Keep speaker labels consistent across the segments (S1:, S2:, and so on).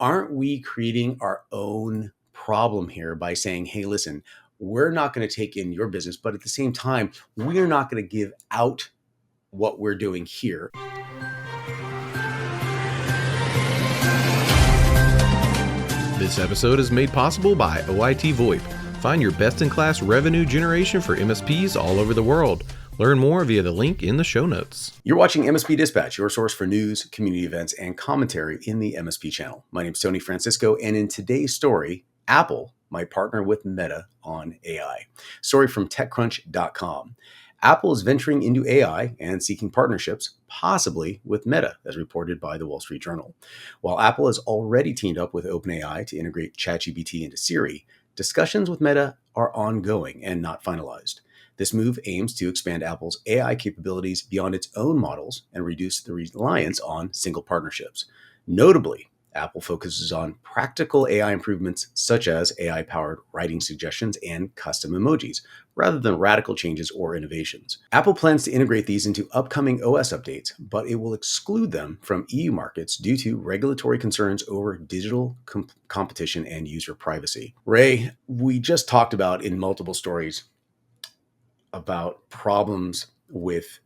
S1: aren't we creating our own problem here by saying, hey, listen, we're not going to take in your business, but at the same time, we're not going to give out what we're doing here.
S2: This episode is made possible by OIT VoIP. Find your best-in-class revenue generation for MSPs all over the world. Learn more via the link in the show notes.
S1: You're watching MSP Dispatch, your source for news, community events, and commentary in the MSP channel. My name is Tony Francisco, and in today's story, Apple might partner with Meta on AI. Story from TechCrunch.com. Apple is venturing into AI and seeking partnerships, possibly with Meta, as reported by the Wall Street Journal. While Apple has already teamed up with OpenAI to integrate ChatGPT into Siri, discussions with Meta are ongoing and not finalized. This move aims to expand Apple's AI capabilities beyond its own models and reduce the reliance on single partnerships. Notably, Apple focuses on practical AI improvements such as AI-powered writing suggestions and custom emojis, rather than radical changes or innovations. Apple plans to integrate these into upcoming OS updates, but it will exclude them from EU markets due to regulatory concerns over digital competition and user privacy. Ray, we just talked about in multiple stories about problems with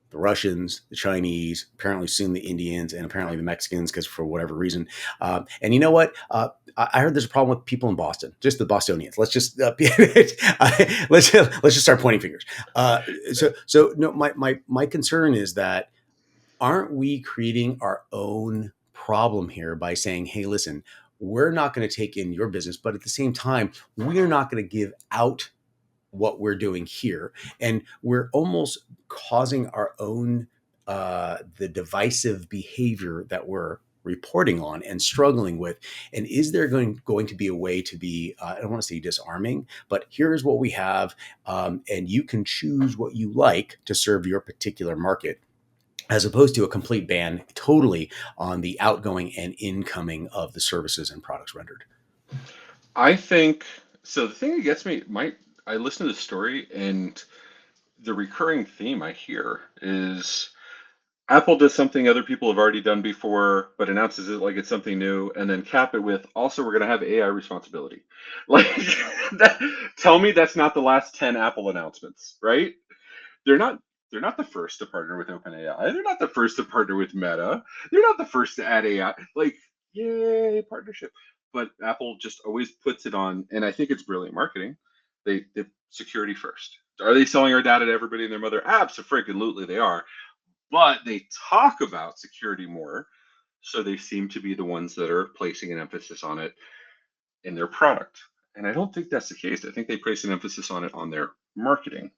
S1: the Russians, the Chinese, apparently soon the Indians, and apparently the Mexicans, because for whatever reason. And you know what? I heard there's a problem with people in Boston, just the Bostonians. Let's just let's just start pointing fingers. No, my concern is that aren't we creating our own problem here by saying, hey, listen, we're not going to take in your business, but at the same time, we're not going to give out what we're doing here, and we're almost causing our own the divisive behavior that we're reporting on and struggling with. And is there going to be a way to be I don't want to say disarming, but here's what we have, and you can choose what you like to serve your particular market, as opposed to a complete ban totally on the outgoing and incoming of the services and products rendered.
S3: I think so. The thing that gets me, I listen to the story, and the recurring theme I hear is Apple does something other people have already done before, but announces it like it's something new, and then cap it with also we're going to have AI responsibility. Like, that, tell me that's not the last 10 Apple announcements, right? They're not. They're not the first to partner with OpenAI. They're not the first to partner with Meta. They're not the first to add AI. Like, yay, partnership. But Apple just always puts it on, and I think it's brilliant marketing. They security first. Are they selling our data to everybody and their mother? Absolutely, they are. But they talk about security more, so they seem to be the ones that are placing an emphasis on it in their product. And I don't think that's the case. I think they place an emphasis on it on their marketing.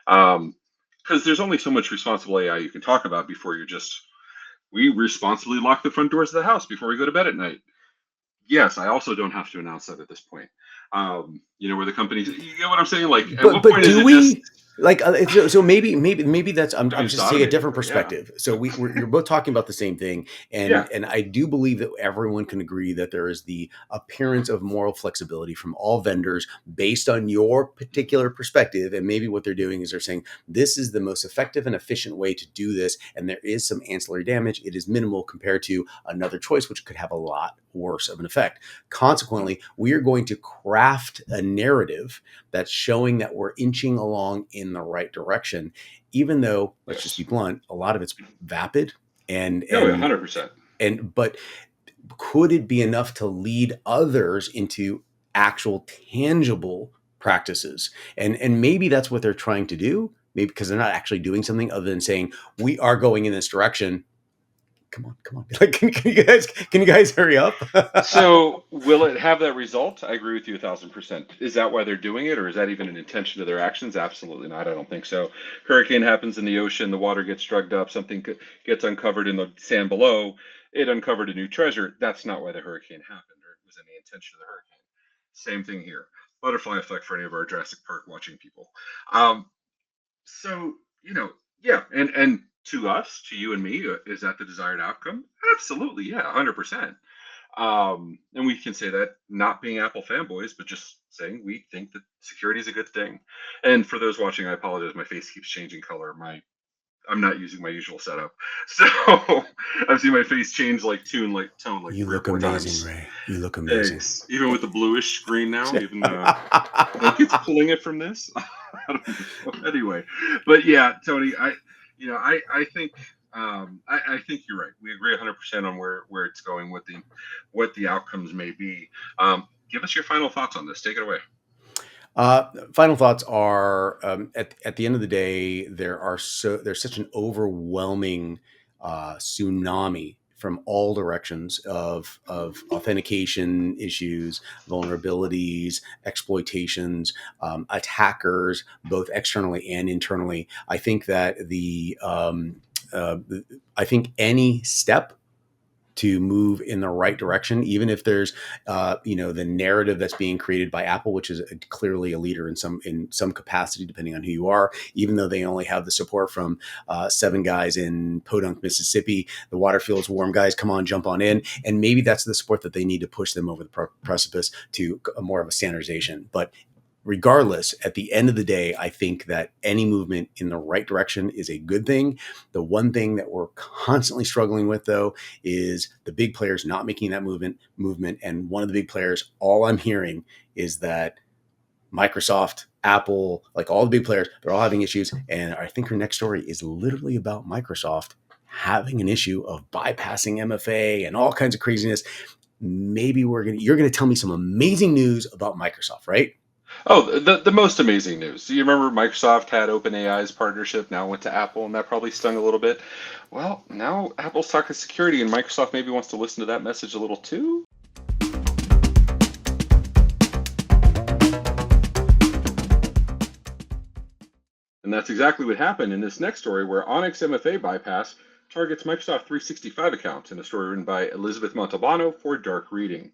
S3: Because there's only so much responsible AI you can talk about before you're just, we responsibly lock the front doors of the house before we go to bed at night. Yes, I also don't have to announce that at this point. Where the companies, you get what I'm saying? Like, at what
S1: But
S3: point is
S1: do
S3: it just
S1: we like so maybe that's I'm
S3: just
S1: just saying a
S3: automated
S1: different
S3: for it? Yeah.
S1: perspective. So you're both talking about the same thing,
S3: Yeah.
S1: and I do believe that everyone can agree that there is the appearance of moral flexibility from all vendors based on your particular perspective, and maybe what they're doing is they're saying this is the most effective and efficient way to do this, and there is some ancillary damage. It is minimal compared to another choice, which could have a lot worse of an effect. Consequently, we are going to craft a narrative that's showing that we're inching along in the right direction, even though, let's just be
S3: Yes.
S1: blunt, a lot of it's vapid and
S3: No,
S1: and
S3: 100%.
S1: but could it be enough to lead others into actual tangible practices? And maybe that's what they're trying to do, maybe because they're not actually doing something other than saying we are going in this direction. Come on. Like, can you guys hurry up?
S3: So, will it have that result? I agree with you 1,000%. Is that why they're doing it, or is that even an intention of their actions? Absolutely not. I don't think so. Hurricane happens in the ocean, the water gets drugged up, something gets uncovered in the sand below. It uncovered a new treasure. That's not why the hurricane happened, or it was any intention of the hurricane. Same thing here. Butterfly effect for any of our Jurassic Park watching people. Um, so, yeah, and to us, to you and me, is that the desired outcome? Absolutely, yeah, 100%. And we can say that not being Apple fanboys, but just saying we think that security is a good thing. And for those watching, I apologize. My face keeps changing color. My I'm not using my usual setup. So I've seen my face change like tone like
S1: You
S3: three or
S1: look
S3: four
S1: amazing,
S3: times.
S1: Ray. You look amazing.
S3: Thanks. Even with the bluish screen now, even I think it's pulling it from this. I don't know. Anyway, but yeah, Tony, I think I think you're right. We agree 100% on where it's going, what the outcomes may be. Give us your final thoughts on this. Take it away.
S1: Final thoughts are at the end of the day, there's such an overwhelming tsunami from all directions of authentication issues, vulnerabilities, exploitations, attackers, both externally and internally. I think that uh, I think any step to move in the right direction, even if there's, the narrative that's being created by Apple, which is clearly a leader in some capacity, depending on who you are. Even though they only have the support from 7 guys in Podunk, Mississippi, the water feels warm, guys. Come on, jump on in, and maybe that's the support that they need to push them over the precipice to more of a standardization. But regardless, at the end of the day, I think that any movement in the right direction is a good thing. The one thing that we're constantly struggling with, though, is the big players not making that movement. And one of the big players, all I'm hearing is that Microsoft, Apple, like all the big players, they're all having issues. And I think her next story is literally about Microsoft having an issue of bypassing MFA and all kinds of craziness. Maybe you're gonna tell me some amazing news about Microsoft, right?
S3: Oh, the most amazing news. Do you remember Microsoft had OpenAI's partnership, now went to Apple, and that probably stung a little bit? Well, now Apple's talking security, and Microsoft maybe wants to listen to that message a little too. And that's exactly what happened in this next story, where ONNX MFA bypass targets Microsoft 365 accounts in a story written by Elizabeth Montalbano for Dark Reading.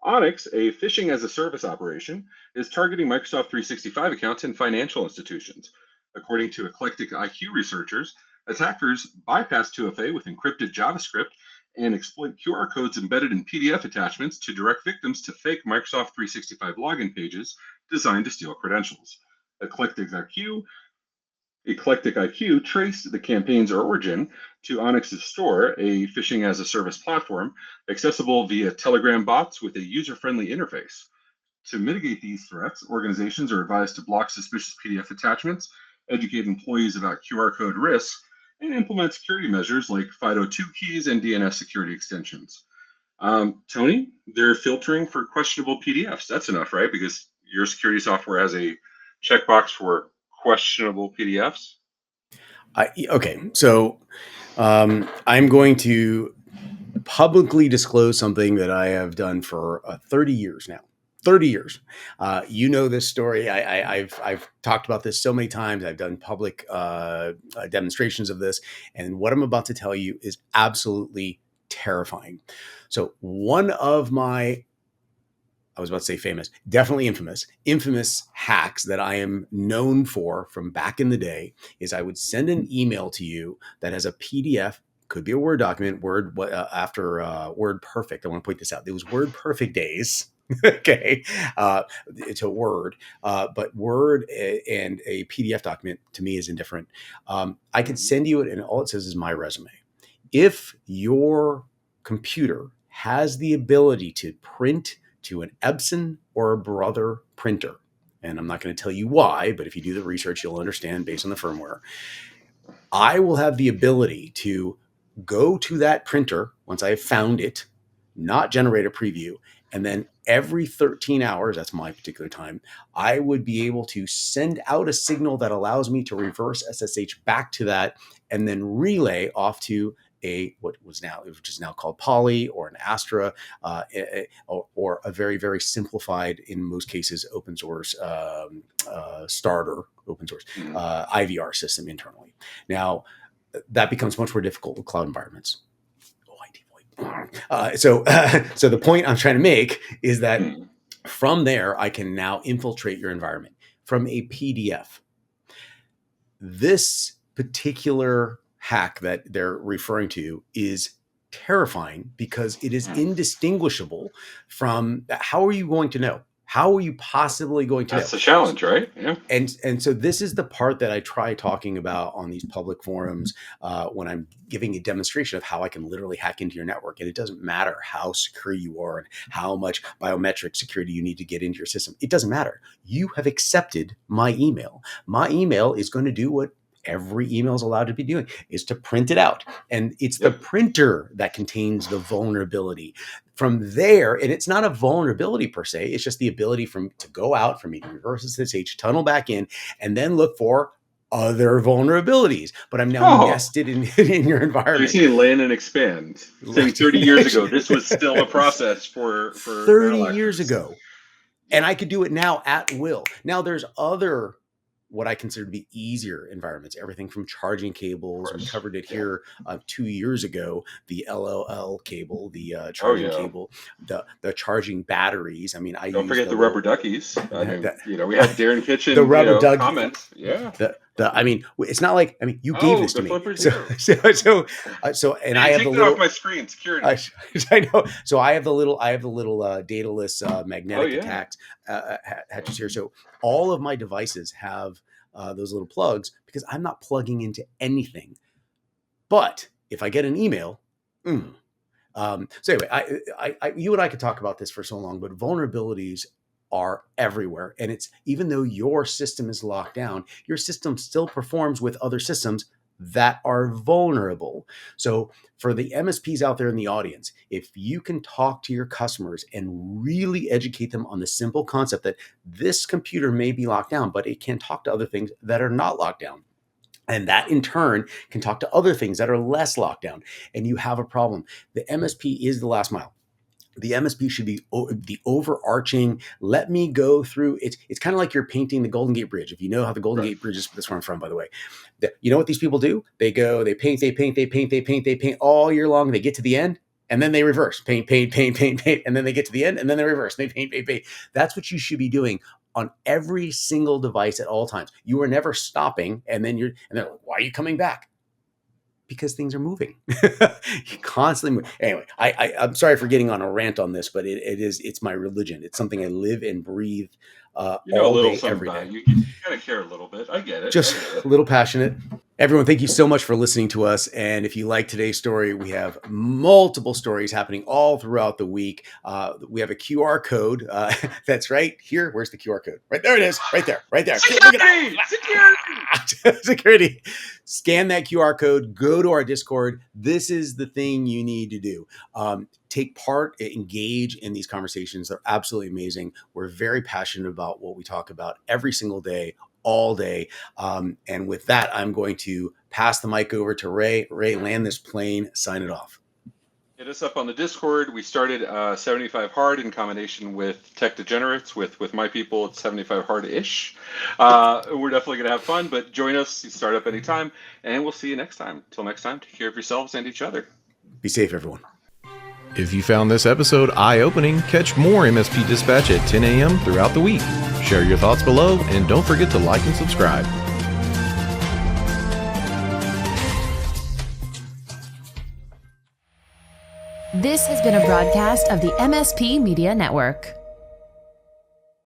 S3: ONNX, a phishing as a service operation, is targeting Microsoft 365 accounts in financial institutions. According to Eclectic IQ researchers, attackers bypass 2FA with encrypted JavaScript and exploit QR codes embedded in PDF attachments to direct victims to fake Microsoft 365 login pages designed to steal credentials. Eclectic IQ Eclectic IQ traced the campaign's origin to ONNX's store, a phishing as a service platform accessible via Telegram bots with a user friendly interface. To mitigate these threats, organizations are advised to block suspicious PDF attachments, educate employees about QR code risks, and implement security measures like FIDO2 keys and DNS security extensions. Tony, they're filtering for questionable PDFs. That's enough, right? Because your security software has a checkbox for questionable PDFs.
S1: Okay, so I'm going to publicly disclose something that I have done for 30 years now. 30 years. You know this story. I've talked about this so many times. I've done public demonstrations of this. And what I'm about to tell you is absolutely terrifying. So, one of my, I was about to say famous, definitely infamous hacks that I am known for from back in the day is I would send an email to you that has a PDF, could be a Word document, after Word Perfect. I want to point this out. It was Word Perfect days. Okay, it's a Word, but Word and a PDF document to me is indifferent. I could send you it, and all it says is my resume. If your computer has the ability to print to an Epson or a Brother printer, and I'm not going to tell you why, but if you do the research, you'll understand based on the firmware. I will have the ability to go to that printer once I have found it, not generate a preview, and then every 13 hours, that's my particular time, I would be able to send out a signal that allows me to reverse SSH back to that and then relay off to which is now called Poly or an Astra, or a very, very simplified, in most cases, open source starter, open source IVR system internally. Now, that becomes much more difficult with cloud environments. So the point I'm trying to make is that from there, I can now infiltrate your environment from a PDF. This particular hack that they're referring to is terrifying because it is indistinguishable from, how are you going to know? How are you possibly going to know?
S3: That's the challenge, right? Yeah.
S1: And so this is the part that I try talking about on these public forums when I'm giving a demonstration of how I can literally hack into your network. And it doesn't matter how secure you are and how much biometric security you need to get into your system. It doesn't matter. You have accepted my email. My email is going to do what every email is allowed to be doing, is to print it out. And it's the printer that contains the vulnerability. From there, and it's not a vulnerability per se, it's just the ability to go out, for me to reverse SSH, tunnel back in, and then look for other vulnerabilities. But I'm now nested in your environment.
S3: You're seeing land and expand. Saying 30 years ago, this was still a process for
S1: 30 years ago. And I could do it now at will. Now there's other what I consider to be easier environments, everything from charging cables. We covered it here 2 years ago, the LLL cable, the charging cable, the charging batteries. I mean,
S3: don't forget the rubber duckies. I mean, we had Darren Kitchen,
S1: the rubber duck
S3: comments. Yeah.
S1: I mean, it's not like, I mean, you gave this to me. So, and I have the little
S3: off my screen security.
S1: I know. So I have the little dataless magnetic hatches here. So all of my devices have those little plugs because I'm not plugging into anything. But if I get an email, so anyway, you and I could talk about this for so long, but vulnerabilities are everywhere. And it's, even though your system is locked down, your system still performs with other systems that are vulnerable. So for the MSPs out there in the audience, if you can talk to your customers and really educate them on the simple concept that this computer may be locked down, but it can talk to other things that are not locked down. And that in turn can talk to other things that are less locked down. And you have a problem. The MSP is the last mile. The MSP should be the overarching, let me go through. It's kind of like you're painting the Golden Gate Bridge. If you know how the Golden Gate Bridge is, that's where I'm from, by the way. You know what these people do? They go, they paint all year long. They get to the end and then they reverse. Paint. And then they get to the end and then they reverse. They paint. That's what you should be doing on every single device at all times. You are never stopping. And then they're like, why are you coming back? Because things are moving. You constantly move. Anyway, I'm sorry for getting on a rant on this, but it's my religion. It's something I live and breathe all day, every day.
S3: You kind of care a little bit. I get it.
S1: Just a little passionate. Everyone, thank you so much for listening to us. And if you like today's story, we have multiple stories happening all throughout the week. We have a QR code. That's right here. Where's the QR code? Right there it is. Right there. Security. Scan that QR code. Go to our Discord. This is the thing you need to do. Take part, engage in these conversations. They're absolutely amazing. We're very passionate about what we talk about every single day, all day. And with that, I'm going to pass the mic over to Ray. Ray, land this plane, sign it off.
S3: Hit us up on the Discord. We started 75 Hard in combination with Tech Degenerates. With my people, it's 75 Hard-ish. We're definitely going to have fun, but join us. You start up anytime, and we'll see you next time. Till next time, take care of yourselves and each other.
S1: Be safe, everyone.
S2: If you found this episode eye-opening, catch more MSP Dispatch at 10 a.m. throughout the week. Share your thoughts below, and don't forget to like and subscribe.
S4: This has been a broadcast of the MSP Media Network.